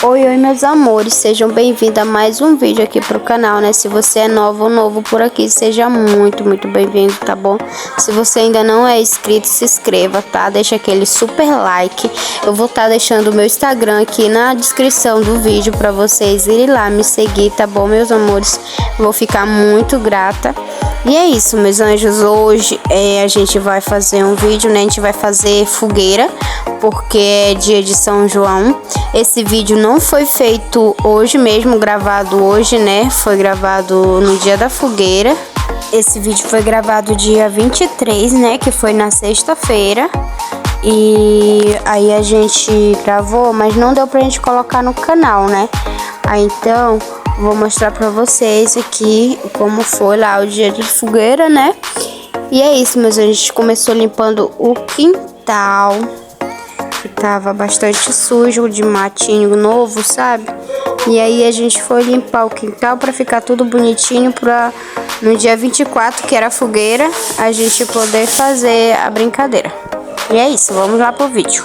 Oi, meus amores, sejam bem-vindos a mais um vídeo aqui pro canal, né? Se você é novo ou novo por aqui, seja muito bem-vindo, tá bom? Se você ainda não é inscrito, se inscreva, tá? Deixa aquele super like. Eu vou estar deixando o meu Instagram aqui na descrição do vídeo pra vocês irem lá me seguir, tá bom, meus amores? Vou ficar muito grata. E é isso, meus anjos, hoje a gente vai fazer um vídeo, né? A gente vai fazer fogueira, porque é dia de São João. Esse vídeo não foi feito hoje mesmo, gravado hoje, né? Foi gravado no dia da fogueira. Esse vídeo foi gravado dia 23, né? Que foi na sexta-feira. E aí a gente gravou, mas não deu pra gente colocar no canal, né? Aí então, vou mostrar pra vocês aqui como foi lá o dia de fogueira, né? E é isso, mas a gente começou limpando o quintal, que tava bastante sujo, de matinho novo, sabe? E aí a gente foi limpar o quintal pra ficar tudo bonitinho pra no dia 24, que era a fogueira, a gente poder fazer a brincadeira. E é isso, vamos lá pro vídeo.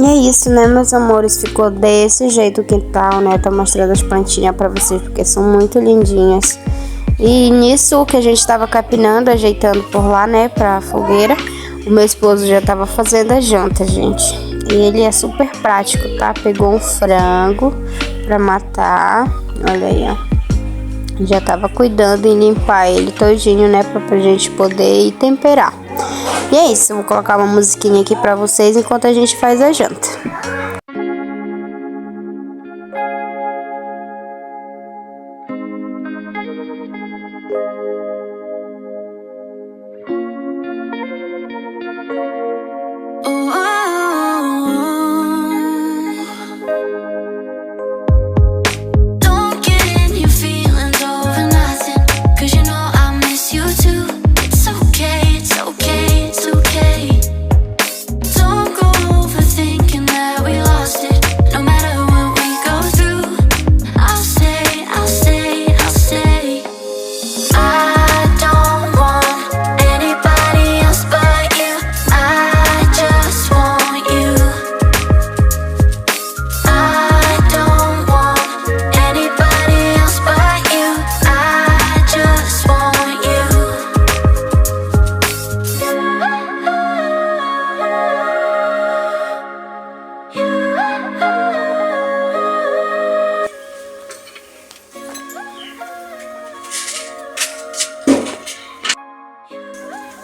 E é isso, né, meus amores? Ficou desse jeito o quintal, né? Tô mostrando as plantinhas pra vocês porque são muito lindinhas. E nisso que a gente tava capinando, ajeitando por lá, né, pra fogueira, o meu esposo já tava fazendo a janta, gente. E ele é super prático, tá? Pegou um frango pra matar, olha aí, ó. Já tava cuidando em limpar ele todinho, né, pra gente poder ir temperar. E é isso, eu vou colocar uma musiquinha aqui pra vocês enquanto a gente faz a janta.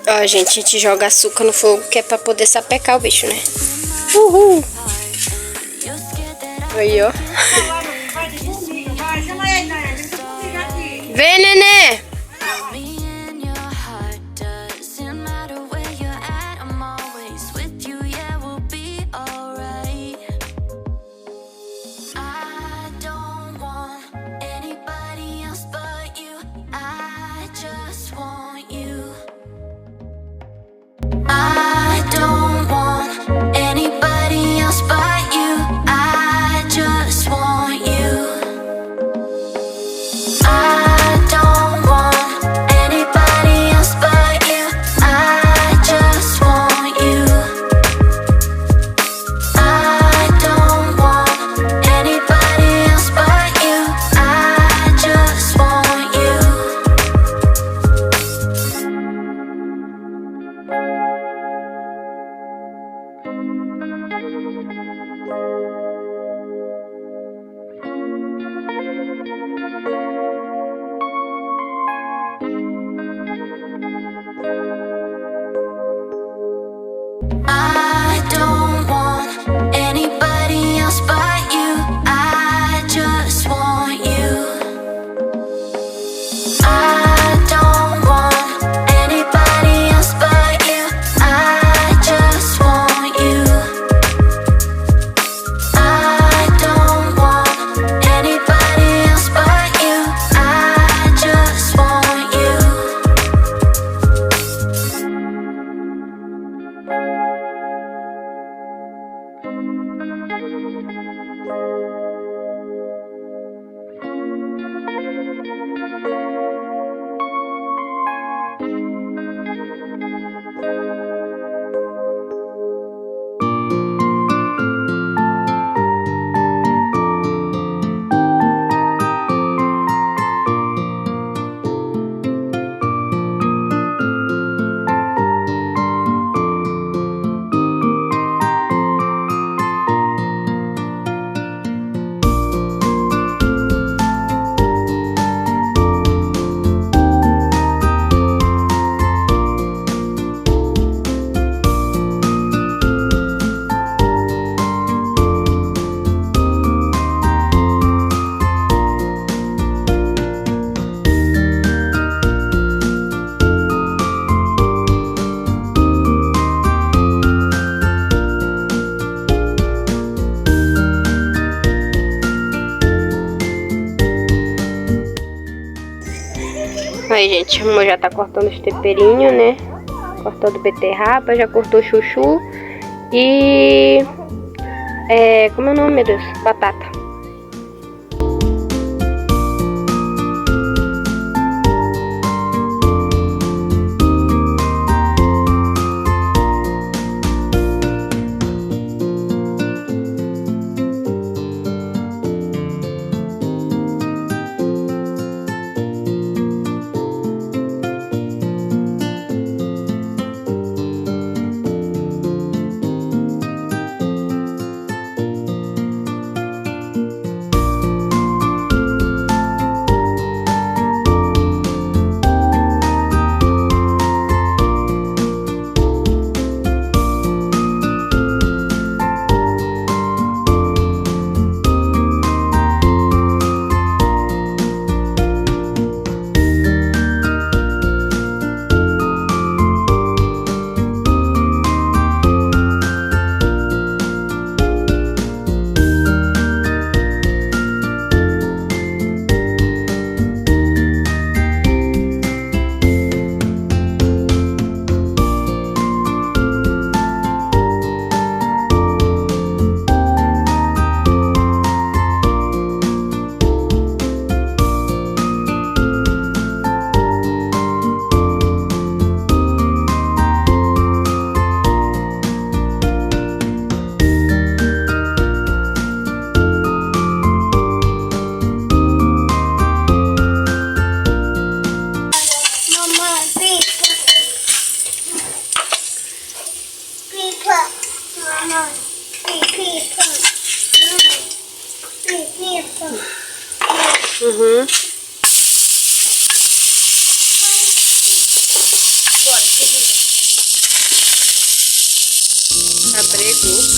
Ó, gente, a gente joga açúcar no fogo que é pra poder sapecar o bicho, né? Uhul! Aí, ó. Vem, nenê! I don't want Aí, gente, a mamãe já tá cortando os temperinhos, né? Cortando beterraba, já cortou chuchu e... como é o nome, meu Deus? Batata. Uhum. Abrego.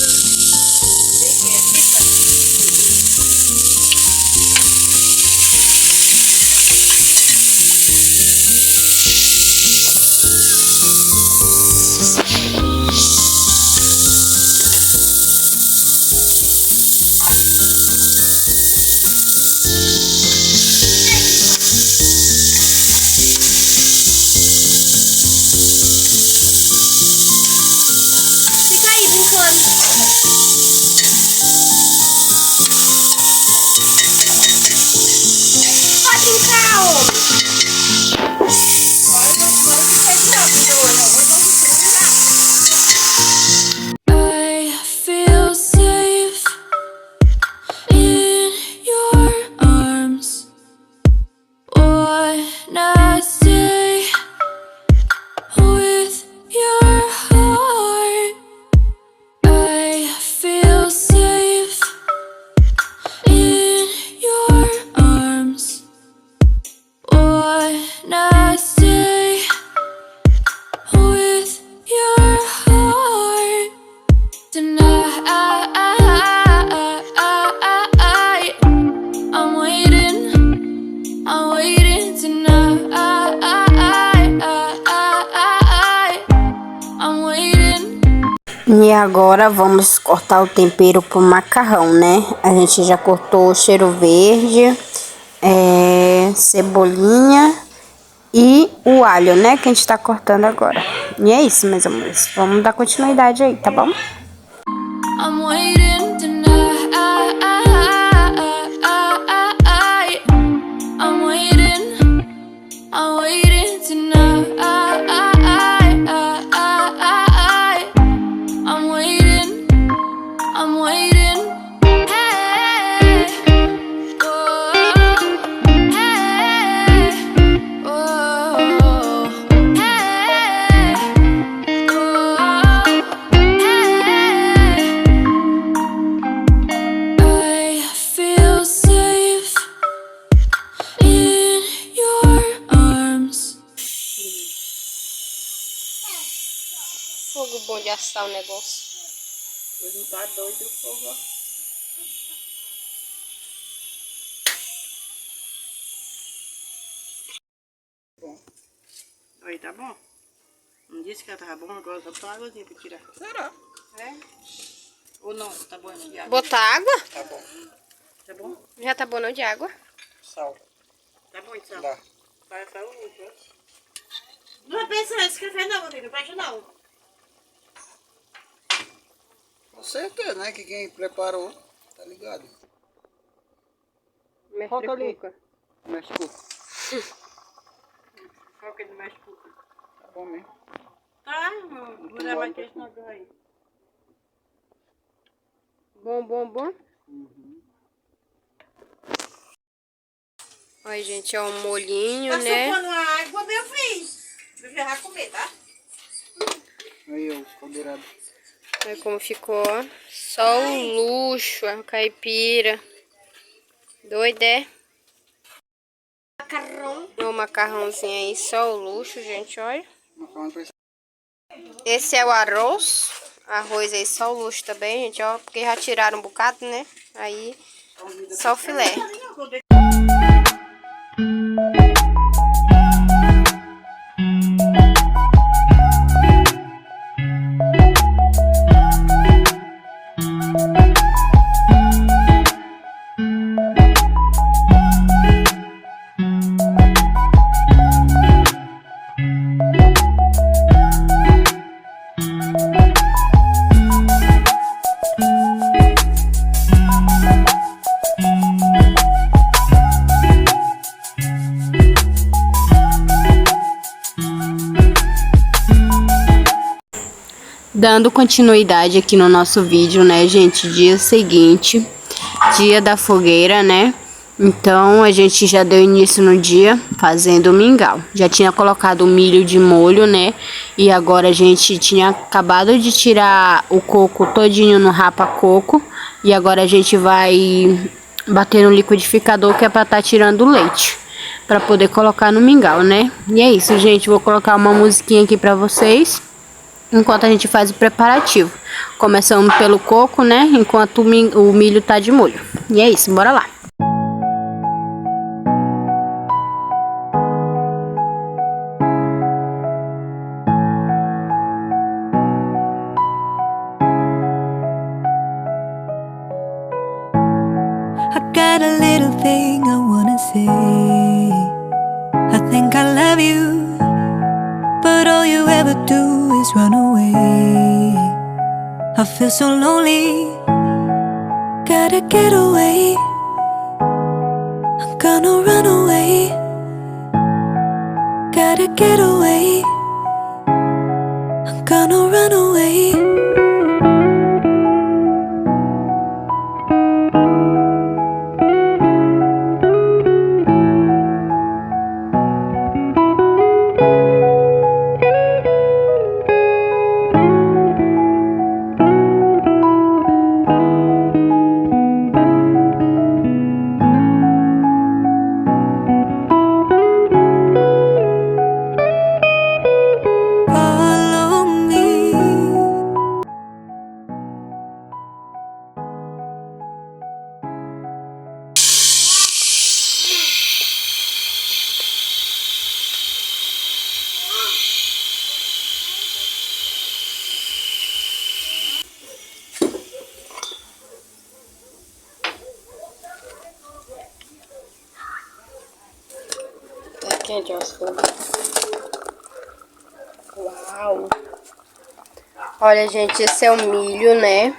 E agora vamos cortar o tempero pro macarrão, né? A gente já cortou o cheiro verde, cebolinha e o alho, né? Que a gente tá cortando agora. E é isso, meus amores. Vamos dar continuidade aí, tá bom? I'm waiting tonight. fogo bom de assar o negócio. Pois não tá doido o fogo, ó. Bom. Aí, tá bom? Não disse que ela tava bom, agora só botar águazinha pra tirar. Será? É? Ou não? Tá bom de água? Botar água? Tá bom. Tá bom? Já tá bom não de água? Sal. Tá bom de sal? Dá. Vai sal muito, ó. Não vai pensar nesse café não, meu filho. Não fecha não. Com certeza, né? Que quem preparou, tá ligado? Foca ali. Cuca. Mexe cuca. Foca ele mexe cuca. Tá bom mesmo. Tá, não vou dar mais que esse negócio aí. Bom, bom, bom. Uhum. Olha, gente, é um molhinho, Tá né? sopando a água, meu filho. Meu filho vai comer, tá? Aí, ó, caldeirado. Olha como ficou, ó. Só o luxo, a caipira. Doido, é? Macarrão. O macarrãozinho aí, só o luxo, gente, olha. Macarrão pra Esse é o arroz. Arroz aí, só o luxo também, gente, ó. Porque já tiraram um bocado, né? Aí, só o filé. Dando continuidade aqui no nosso vídeo, né, gente? Dia seguinte, dia da fogueira, né? Então, a gente já deu início no dia fazendo o mingau. Já tinha colocado o milho de molho, né? E agora a gente tinha acabado de tirar o coco todinho no rapa-coco. E agora a gente vai bater no liquidificador, que é pra tá tirando o leite, pra poder colocar no mingau, né? E é isso, gente. Vou colocar uma musiquinha aqui pra vocês, enquanto a gente faz o preparativo. Começamos pelo coco, né? Enquanto o milho tá de molho. E é isso, bora lá. I got a little thing I wanna say. I think I love you, but all you ever do is run away. I feel so lonely, gotta get away. I'm gonna run away, gotta get away. I'm gonna run away. Follow me. Tá quente, ó, fogo. Uau! Olha, gente, esse é o milho, né?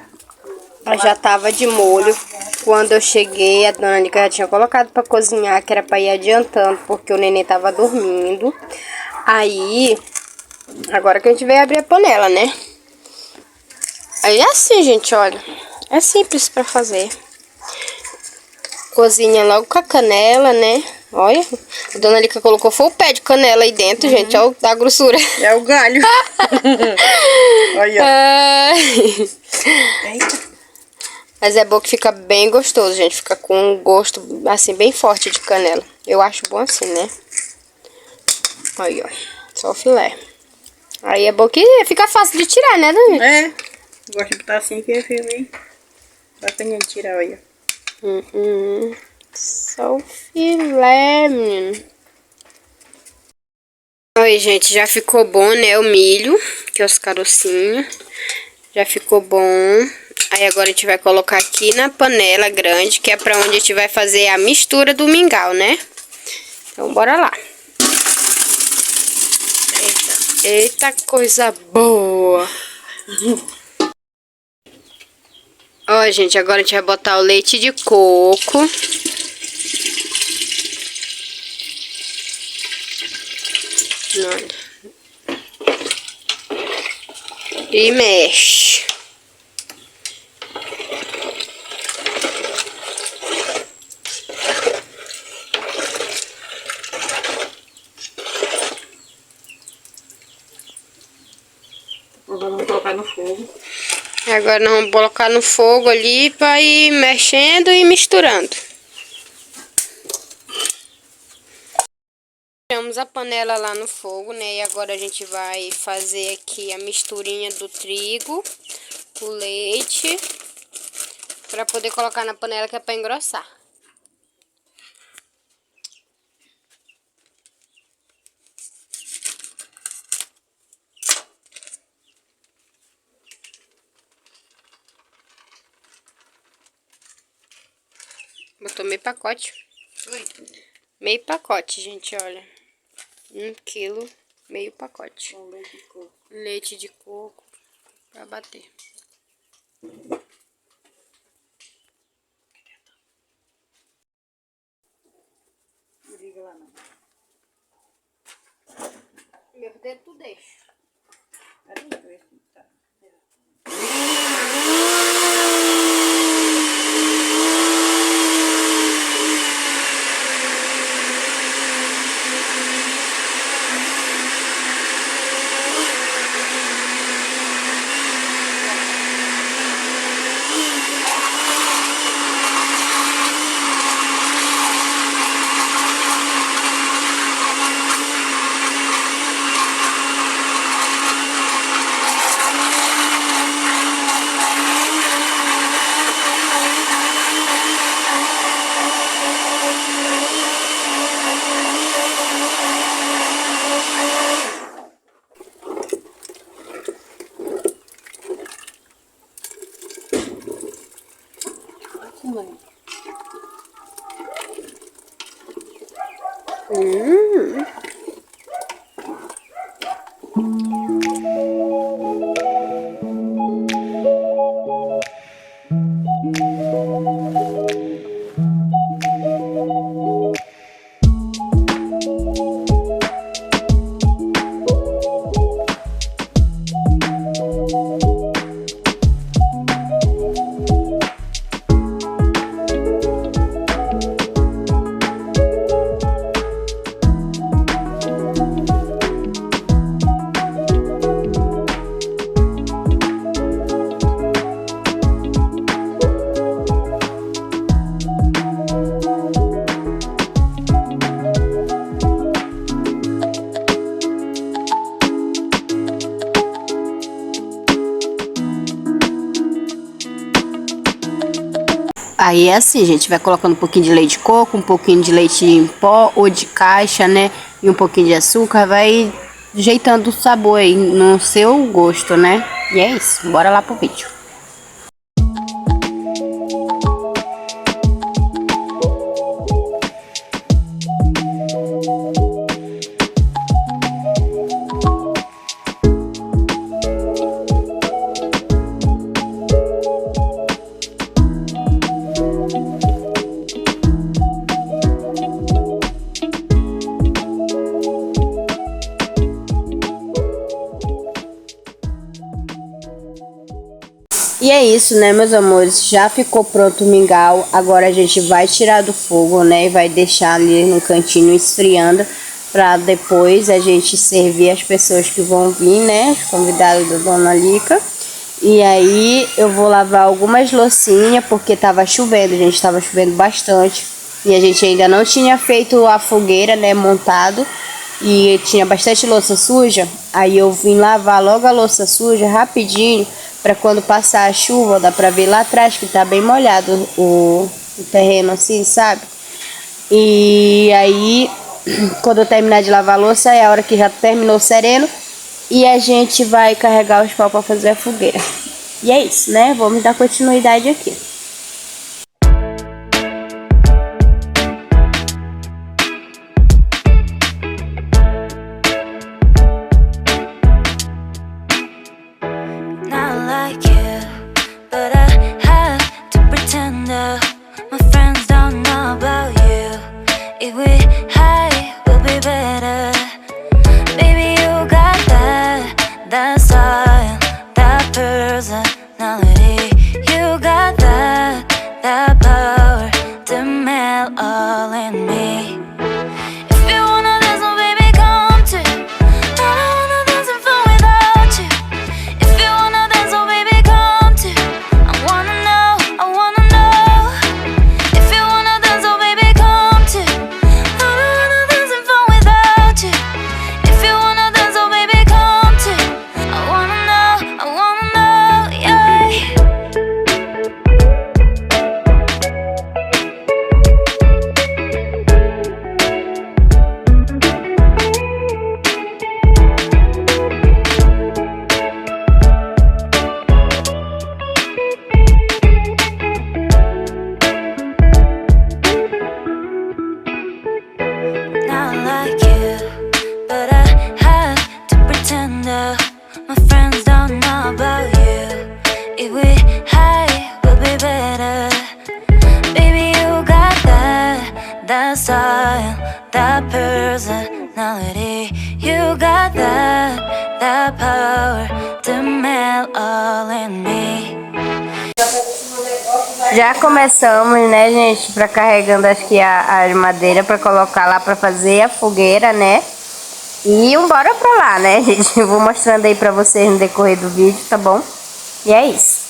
Já tava de molho. Quando eu cheguei, a dona Nica já tinha colocado pra cozinhar, que era pra ir adiantando, porque o neném tava dormindo. Aí, agora que a gente veio abrir a panela, né? Aí é assim, gente, olha. É simples pra fazer. Cozinha logo com a canela, né? Olha, a dona Lica colocou foi o pé de canela aí dentro, gente. Olha a grossura. É o galho. Olha. Ai. Mas é bom que fica bem gostoso, gente. Fica com um gosto, assim, bem forte de canela. Eu acho bom assim, né? Olha, ó. Só o filé. Aí é bom que fica fácil de tirar, né, Dani? É. Gosto de botar assim que fica bem. Bastante de tirar, olha. Só o filé, menino. Oi, gente, já ficou bom, né, o milho, que é os carocinhos. Já ficou bom. Aí agora a gente vai colocar aqui na panela grande, que é pra onde a gente vai fazer a mistura do mingau, né? Então, bora lá. Eita, coisa boa. Ó, gente, agora a gente vai botar o leite de coco. Olha. E mexe. Vamos colocar no fogo. Agora nós vamos colocar no fogo ali para ir mexendo e misturando. Deixamos a panela lá no fogo, né? E agora a gente vai fazer aqui a misturinha do trigo, o leite, para poder colocar na panela que é para engrossar. Botou meio pacote. Oi. Meio pacote, gente, olha. 1 quilo, meio pacote. Com leite de coco. Leite de coco pra bater. Liga lá, não. Meu dedo tu deixa. Peraí, deixa eu ver se tá. Aí é assim, gente, vai colocando um pouquinho de leite de coco, um pouquinho de leite em pó ou de caixa, né? E um pouquinho de açúcar, vai ajeitando o sabor aí no seu gosto, né? E é isso, bora lá pro vídeo. E é isso, né, meus amores? Já ficou pronto o mingau. Agora a gente vai tirar do fogo, né? E vai deixar ali no cantinho esfriando. Pra depois a gente servir as pessoas que vão vir, né? Os convidados da Dona Lica. E aí eu vou lavar algumas loucinhas, porque tava chovendo, gente. Tava chovendo bastante. E a gente ainda não tinha feito a fogueira, né? Montado. e tinha bastante louça suja. Aí eu vim lavar logo a louça suja rapidinho, para quando passar a chuva, dá pra ver lá atrás que tá bem molhado o terreno assim, sabe? E aí, quando eu terminar de lavar a louça, é a hora que já terminou sereno, e a gente vai carregar os pau para fazer a fogueira. E é isso, né? Vamos dar continuidade aqui. Já começamos, né, gente, para carregando acho que a madeira para colocar lá para fazer a fogueira, né? E bora pra lá, né, gente? Eu vou mostrando aí pra vocês no decorrer do vídeo, tá bom? E é isso.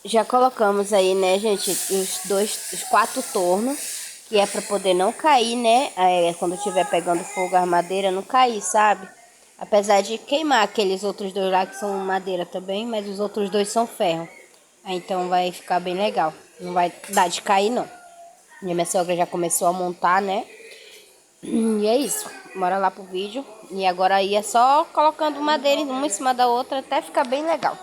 Já colocamos aí, né, gente, os 4 tornos, que é pra poder não cair, né, quando estiver pegando fogo a madeira, não cair, sabe? Apesar de queimar aqueles outros 2 lá que são madeira também, mas os outros 2 são ferro. Aí, então vai ficar bem legal, não vai dar de cair não. E a minha sogra já começou a montar, né? E é isso, bora lá pro vídeo. E agora aí é só colocando madeira uma em cima da outra até ficar bem legal.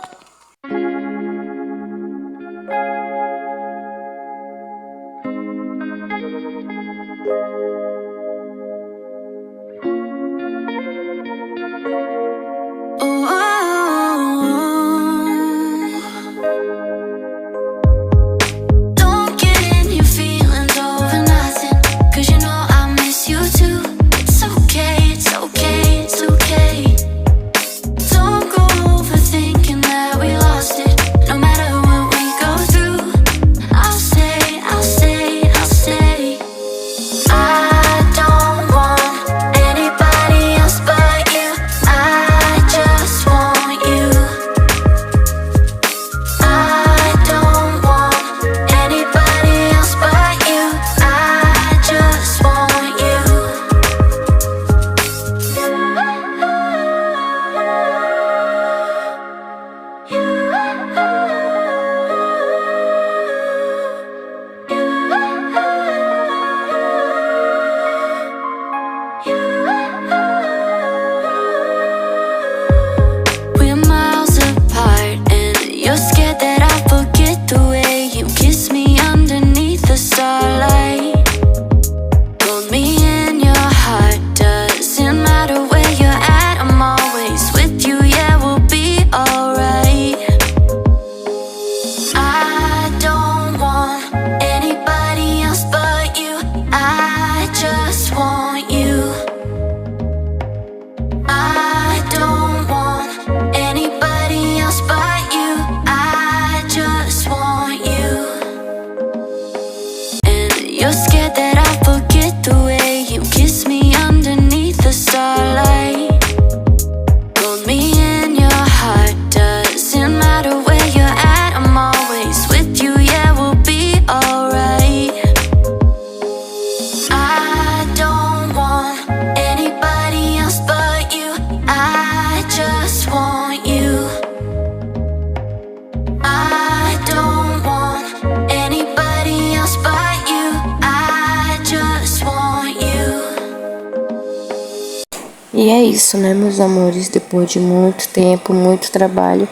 aí é isso, né, meus amores? Depois de muito tempo, muito trabalho,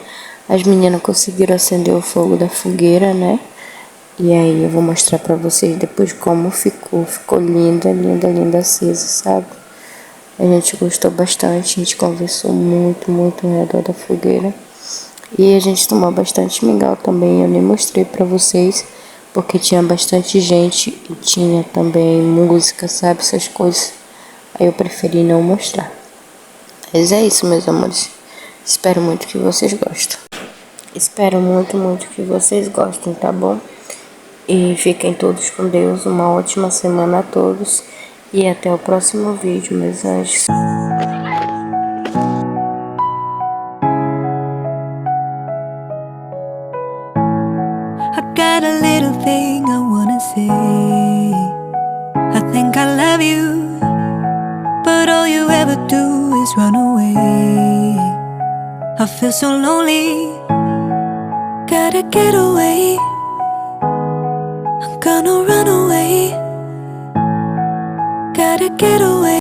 as meninas conseguiram acender o fogo da fogueira, né? E aí eu vou mostrar pra vocês depois como ficou. Ficou linda, linda, linda acesa, sabe? A gente gostou bastante, a gente conversou muito, muito ao redor da fogueira. E a gente tomou bastante mingau também, eu nem mostrei pra vocês, porque tinha bastante gente e tinha também música, sabe, essas coisas. Aí eu preferi não mostrar. Mas é isso, meus amores. Espero muito que vocês gostem. Espero muito, muito que vocês gostem, tá bom? E fiquem todos com Deus. Uma ótima semana a todos. E até o próximo vídeo, meus anjos. I got a little thing I wanna say. I think I love you, but all you ever do is run away. I feel so lonely, gotta get away. I'm gonna run away, gotta get away.